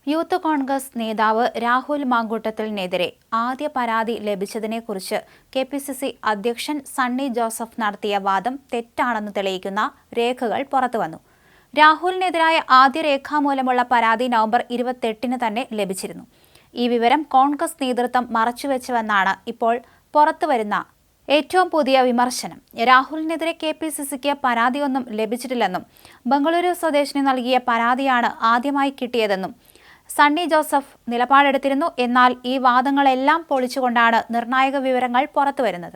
Youth Congress നേതാവ് രാഹുൽ മാങ്കൂട്ടത്തിലിനെതിരെ ആദ്യ പരാതി ലഭിച്ചതിനെക്കുറിച്ച് കെപിസിസി അധ്യക്ഷൻ സണ്ണി ജോസഫ് നടത്തിയ വാദം തെറ്റാണെന്ന് തെളിയിക്കുന്ന രേഖകൾ പുറത്തുവന്നു. രാഹുലിനെതിരായ ആദ്യ രേഖാമൂലമുള്ള പരാതി നവംബർ 28-ന് തന്നെ ലഭിച്ചിരുന്നു. ഈ വിവരം കോൺഗ്രസ് നേതൃത്വം മറച്ചുവെച്ചുവെന്നാണ് ഇപ്പോൾ പുറത്തുവരുന്ന ഏറ്റവും പുതിയ വിമർശനം. രാഹുലിനെതിരെ കെപിസിസിക്ക് പരാതിയൊന്നും ലഭിച്ചിട്ടില്ലെന്നും ബംഗളൂരു സ്വദേശിനി നൽകിയ പരാതിയാണ് ആദ്യമായി കിട്ടിയതെന്നും സണ്ണി ജോസഫ് നിലപാടെടുത്തിരുന്നു. എന്നാൽ ഈ വാദങ്ങളെല്ലാം പൊളിച്ചുകൊണ്ടാണ് നിർണായക വിവരങ്ങൾ പുറത്തുവരുന്നത്.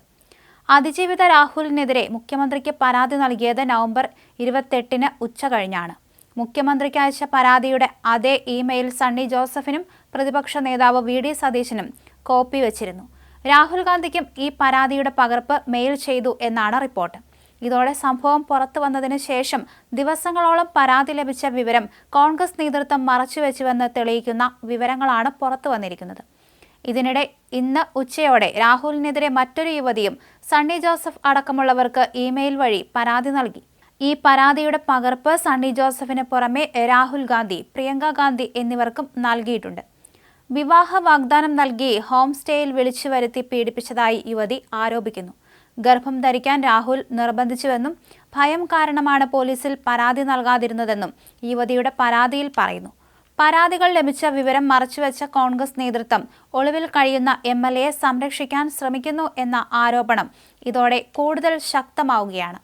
അതിജീവിത രാഹുലിനെതിരെ മുഖ്യമന്ത്രിക്ക് പരാതി നൽകിയത് നവംബർ 28-ന് ഉച്ചകഴിഞ്ഞാണ്. മുഖ്യമന്ത്രിക്ക് അയച്ച പരാതിയുടെ അതേ ഇമെയിൽ സണ്ണി ജോസഫിനും പ്രതിപക്ഷ നേതാവ് വി.ഡി. സതീശനും കോപ്പി വച്ചിരുന്നു. രാഹുൽ ഗാന്ധിക്കും ഈ പരാതിയുടെ പകർപ്പ് മെയിൽ ചെയ്തു എന്നാണ് റിപ്പോർട്ട്. ഇതോടെ സംഭവം പുറത്തു വന്നതിന് ശേഷം ദിവസങ്ങളോളം പരാതി ലഭിച്ച വിവരം കോൺഗ്രസ് നേതൃത്വം മറച്ചുവെച്ചുവെന്ന് തെളിയിക്കുന്ന വിവരങ്ങളാണ് പുറത്തു വന്നിരിക്കുന്നത്. ഇതിനിടെ ഇന്ന് ഉച്ചയോടെ രാഹുലിനെതിരെ മറ്റൊരു യുവതിയും സണ്ണി ജോസഫ് അടക്കമുള്ളവർക്ക് ഇമെയിൽ വഴി പരാതി നൽകി. ഈ പരാതിയുടെ പകർപ്പ് സണ്ണി ജോസഫിന് പുറമെ രാഹുൽ ഗാന്ധി, പ്രിയങ്ക ഗാന്ധി എന്നിവർക്കും നൽകിയിട്ടുണ്ട്. വിവാഹ വാഗ്ദാനം നൽകി ഹോം സ്റ്റേയിൽ വിളിച്ചു വരുത്തി പീഡിപ്പിച്ചതായി യുവതി ആരോപിക്കുന്നു. ഗർഭം ധരിക്കാൻ രാഹുൽ നിർബന്ധിച്ചുവെന്നും ഭയം കാരണമാണ് പോലീസിൽ പരാതി നൽകാതിരുന്നതെന്നും യുവതിയുടെ പരാതിയിൽ പറയുന്നു. പരാതികൾ ലഭിച്ച വിവരം മറച്ചുവെച്ച കോൺഗ്രസ് നേതൃത്വം ഒളിവിൽ കഴിയുന്ന MLAയെ സംരക്ഷിക്കാൻ ശ്രമിക്കുന്നു എന്ന ആരോപണം ഇതോടെ കൂടുതൽ ശക്തമാവുകയാണ്.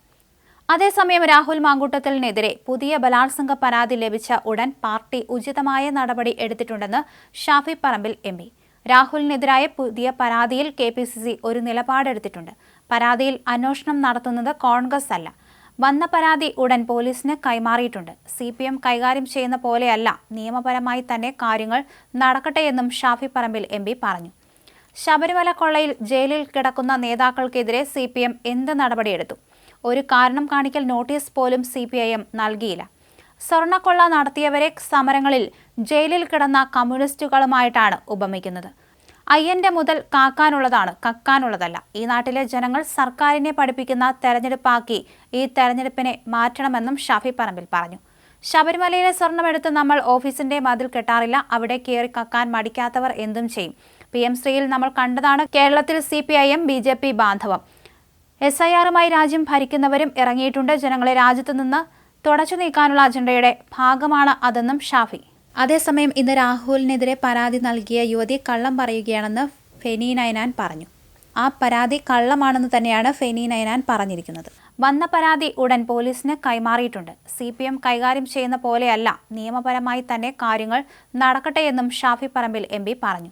അതേസമയം രാഹുൽ മാങ്കൂട്ടത്തിലിനെതിരെ പുതിയ ബലാത്സംഗ പരാതി ലഭിച്ച ഉടൻ പാർട്ടി ഉചിതമായ നടപടി എടുത്തിട്ടുണ്ടെന്ന് ഷാഫി പറമ്പിൽ MP. രാഹുലിനെതിരായ പുതിയ പരാതിയിൽ കെപിസിസി ഒരു നിലപാടെടുത്തിട്ടുണ്ട്. പരാതിയിൽ അന്വേഷണം നടത്തുന്നത് കോൺഗ്രസ് അല്ല. വന്ന പരാതി ഉടൻ പോലീസിന് കൈമാറിയിട്ടുണ്ട്. CPM കൈകാര്യം ചെയ്യുന്ന പോലെയല്ല, നിയമപരമായി തന്നെ കാര്യങ്ങൾ നടക്കട്ടെയെന്നും ഷാഫി പറമ്പിൽ MP പറഞ്ഞു. ശബരിമല കൊള്ളയിൽ ജയിലിൽ കിടക്കുന്ന നേതാക്കൾക്കെതിരെ CPM എന്ത് നടപടിയെടുത്തു? ഒരു കാരണം കാണിക്കൽ നോട്ടീസ് പോലും CPIM നൽകിയില്ല. സ്വർണ്ണക്കൊള്ള നടത്തിയവരെ സമരങ്ങളിൽ ജയിലിൽ കിടന്ന കമ്മ്യൂണിസ്റ്റുകളുമായിട്ടാണ് ഉപമിക്കുന്നത്. അയ്യന്റെ മുതൽ കാക്കാനുള്ളതാണ്, കക്കാനുള്ളതല്ല. ഈ നാട്ടിലെ ജനങ്ങൾ സർക്കാരിനെ പഠിപ്പിക്കുന്ന തെരഞ്ഞെടുപ്പാക്കി ഈ തെരഞ്ഞെടുപ്പിനെ മാറ്റണമെന്നും ഷാഫി പറമ്പിൽ പറഞ്ഞു. ശബരിമലയിലെ സ്വർണ്ണമെടുത്ത് നമ്മൾ ഓഫീസിന്റെ മതിൽ കെട്ടാറില്ല. അവിടെ കയറി കക്കാൻ മടിക്കാത്തവർ എന്തും ചെയ്യും. PM ശ്രീയിൽ നമ്മൾ കണ്ടതാണ് കേരളത്തിൽ CPIM BJP ബാന്ധവം. SIRമായി രാജ്യം ഭരിക്കുന്നവരും ഇറങ്ങിയിട്ടുണ്ട്. ജനങ്ങളെ രാജ്യത്തു നിന്ന് തുടച്ചു നീക്കാനുള്ള അജണ്ടയുടെ ഭാഗമാണ് അതെന്നും ഷാഫി. അതേസമയം ഇന്ന് രാഹുലിനെതിരെ പരാതി നൽകിയ യുവതി കള്ളം പറയുകയാണെന്ന് ഫെനി നൈനാൻ പറഞ്ഞു. ആ പരാതി കള്ളമാണെന്ന് തന്നെയാണ് ഫെനി നൈനാൻ പറഞ്ഞിരിക്കുന്നത്. വന്ന പരാതി ഉടൻ പോലീസിന് കൈമാറിയിട്ടുണ്ട്. CPM കൈകാര്യം ചെയ്യുന്ന പോലെയല്ല, നിയമപരമായി തന്നെ കാര്യങ്ങൾ നടക്കട്ടെയെന്നും ഷാഫി പറമ്പിൽ MP പറഞ്ഞു.